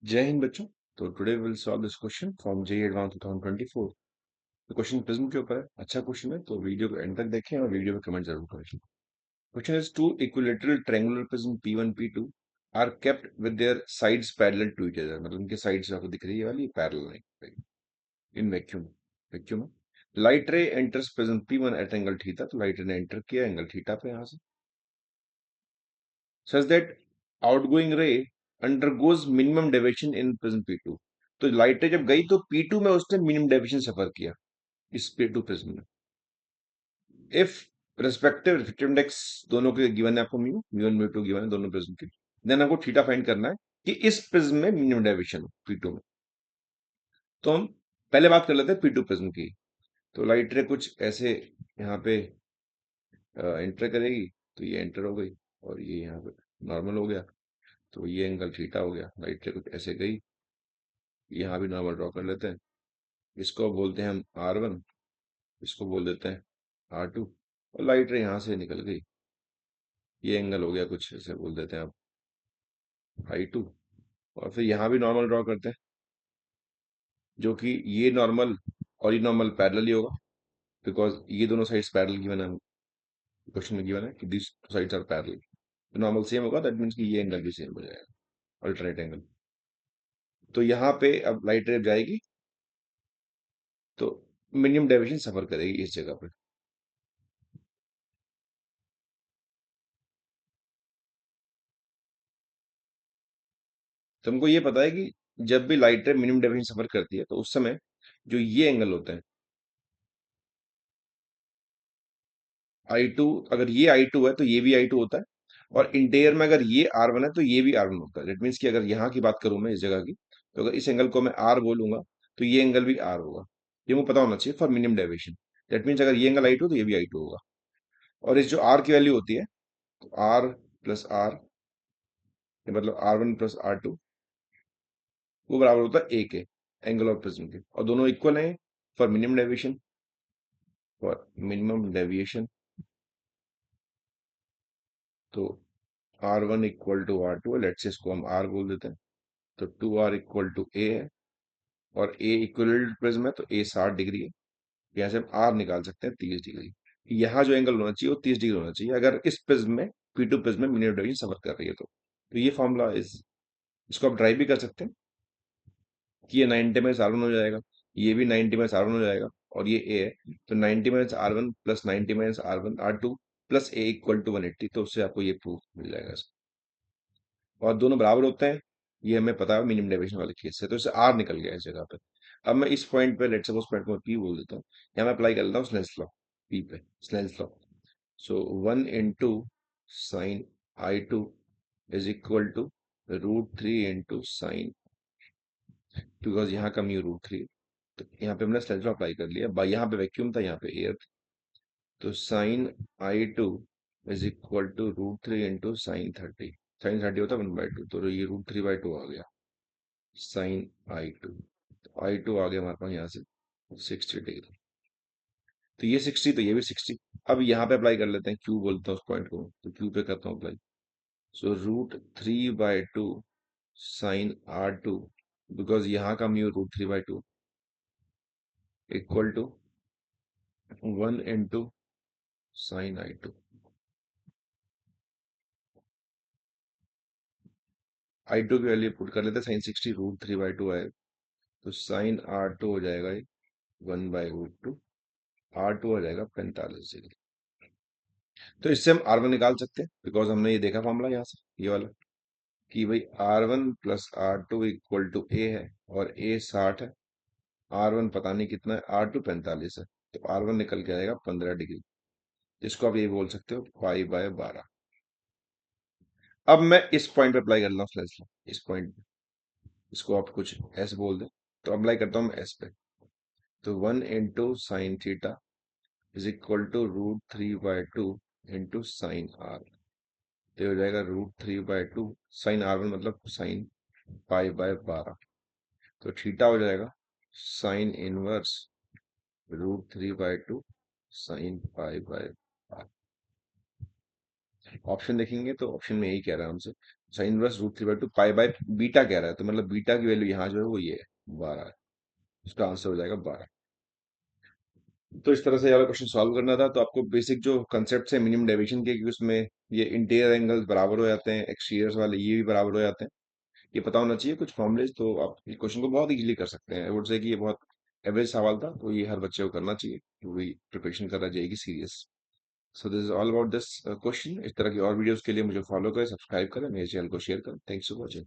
जय हिंद बच्चों। तो today will solve this question from JEE advance 2024। तो क्वेश्चन प्रिज्म के ऊपर है। अच्छा क्वेश्चन है, तो वीडियो को एंड तक देखें और वीडियो में कमेंट जरूर करें। Question is two equilateral triangular prism P1 P2 are kept with their sides parallel to each other. मतलब उनके साइड्स आपको दिख रही है वाली पैरेलल है in vacuum. Vacuum light ray enters prism P1 at angle theta. तो लाइट रे ने एंटर किया एंगल थीटा पे यहां से, such that outgoing ray undergoes minimum deviation in prism P2। तो लाइट रे जब गई तो P2 में उसने मिनिमम डेविएशन सफर किया इस P2 प्रिज्म में। इफ रिस्पेक्टिव रिफ्लेक्टिव इंडेक्स दोनों के गिवन है आपको, म्यू म्यू1 म्यू2 गिवन है दोनों प्रिज्म के, देन आपको थीटा फाइंड करना है कि इस प्रिज्म में मिनिमम डेविएशन P2 में। तो हम पहले बात कर लेते हैं P2 प्रिज्म की। तो लाइट रे कुछ ऐसे यहाँ पे एंटर करेगी, तो ये एंटर हो गई और ये यहाँ पे नॉर्मल हो गया, तो ये एंगल थीटा हो गया। लाइट रे कुछ ऐसे गई, यहाँ भी नॉर्मल ड्रॉ कर लेते हैं। इसको बोलते हैं हम R1, इसको बोल देते हैं R2, और लाइट रे यहाँ से निकल गई। ये एंगल हो गया कुछ ऐसे बोल देते हैं आप I2। और फिर यहाँ भी नॉर्मल ड्रॉ करते हैं, जो कि ये नॉर्मल और ये नॉर्मल पैरेलल ही होगा, बिकॉज ये दोनों साइड्स पैरेलल गिवन है, क्वेश्चन में गिवन है कि दिस साइड्स आर पैरेलल। तो नॉर्मल सेम होगा, दैट मीन्स कि ये एंगल भी सेम हो जाएगा, अल्टरनेट एंगल। तो यहाँ पे अब लाइट रे जाएगी तो मिनिमम डेविएशन सफर करेगी इस जगह पे। तुमको ये पता है कि जब भी लाइट रे मिनिमम डेविएशन सफर करती है तो उस समय जो ये एंगल होता है I2, अगर ये I2 है तो ये भी I2 होता है, और इंटीरियर में अगर ये R1 है तो ये भी R1 होता है। दैट मीन्स कि अगर यहाँ की बात करूं मैं इस जगह की, तो अगर इस एंगल को मैं R बोलूंगा तो ये एंगल भी R होगा। ये मुझे पता होना चाहिए for minimum deviation. That means अगर ये एंगल I2 तो ये भी I2 होगा। और इस जो R की वैल्यू होती है, तो R प्लस R, मतलब R1 प्लस R2, वो बराबर होता है A के, एंगल ऑफ प्रिज्म के, और दोनों इक्वल हैं for minimum deviation. For minimum deviation तो R1 इक्वल टू R2 है, लेट्स से इसको हम R बोल देते हैं। तो 2R इक्वल टू A है, और A इक्विवेलेंट प्रिज्म है तो A 60 डिग्री है। यहाँ से हम R निकाल सकते हैं 30 डिग्री। यहाँ जो एंगल होना चाहिए वो 30 डिग्री होना चाहिए अगर इस प्रिज्म में P2 प्रिज्म में मिनिमम डेविएशन सफर कर रही है। तो ये फॉर्मूला इस, इसको आप ड्राइव भी कर सकते हैं कि ये 90 माइनस R1 हो जाएगा, ये भी 90 माइनस R1 हो जाएगा, और ये A है तो 90 minus R1 plus 90 minus R1 R2 plus A equal to 180। तो उससे आपको ये प्रूफ मिल जाएगा। और दोनों बराबर होते हैं, ये हमें पता है मिनिमम डेविएशन वाले केस से। तो इससे आर निकल गया इस जगह पे। अब मैं इस पॉइंट पे, लेट्स सपोज पॉइंट को मैं पी बोल देता हूँ, यहाँ मैं अप्लाई कर लेता हूँ स्नेल्स लॉ पी पे, Snell's law. So 1 into sine I2 is equal to √3 into sine, because यहाँ का म्यू √3, तो यहाँ पे हमने स्नेल्स लॉ अप्लाई कर लिया। बाई यहाँ पे वैक्यूम था, यहाँ पे एयर, तो sine I2 is equal to √3 into sine 30। Sine 30 होता है 1/2, तो ये √3/2 आ गया साइन I2। तो I2 आ गया हमारे पास यहाँ से 60 डिग्री। तो ये 60 तो ये भी 60। अब यहाँ पे अप्लाई कर लेते हैं, क्यू बोलता हूँ उस पॉइंट को, तो क्यू पे करता हूँ apply. So √3/2 sign R2, because यहाँ का mu √3/2 equal to 1 into sine I2। I2 की वैल्यू पुट कर लेते हैं, साइन 60 √3/2 आए, तो साइन R2 हो जाएगा 1/√2, R2 हो जाएगा 45 डिग्री। तो इससे हम R1 निकाल सकते हैं, बिकॉज हमने ये देखा फॉर्मूला यहाँ से, ये वाला, कि भाई R1 plus R2 equal to A है, और A 60 है, R1 पता नहीं कितना है, R2 45 है, तो R1 निकल के आएगा 15 डिग्री, जिसको आप ये बोल सकते हो π/12। अब मैं इस पॉइंट पे अप्लाई कर रहा हूँ स्लेस लॉ, इस पॉइंट पे, इसको आप कुछ S बोल दें, तो अप्लाई करता हूँ मैं S पे। तो 1 into sine theta is equal to √3/2 into sine R। तो ये हो जाएगा √3/2 साइन R1, मतलब साइन π/12। तो थीटा हो जाएगा साइन इनवर्स √3/2 साइन π/12। ऑप्शन देखेंगे तो ऑप्शन में यही कह रहा है हमसे sine inverse √3/2 pi by beta कह रहा है, तो मतलब बीटा की वैल्यू यहाँ जो है वो ये है 12 है। इसका आंसर हो जाएगा 12। तो इस तरह से अगर क्वेश्चन सॉल्व करना था तो आपको बेसिक जो कंसेप्ट है मिनिमम डेविएशन के, कि उसमें ये इंटीरियर एंगल्स बराबर हो जाते हैं, एक्सटीरियर वाले ये भी बराबर हो जाते हैं, ये पता होना चाहिए कुछ फॉर्मुलेज, तो आप इस क्वेश्चन को बहुत इजीली कर सकते हैं। आई वुड से कि ये बहुत एवरेज सवाल था, तो ये हर बच्चे को करना चाहिए, जो भी प्रिपरेशन कर रहा जाएगी serious. So this is all about this question. इस तरह की और वीडियोस के लिए मुझे फॉलो करें, सब्सक्राइब करें, मेरे चैनल को शेयर करें। Thanks for watching.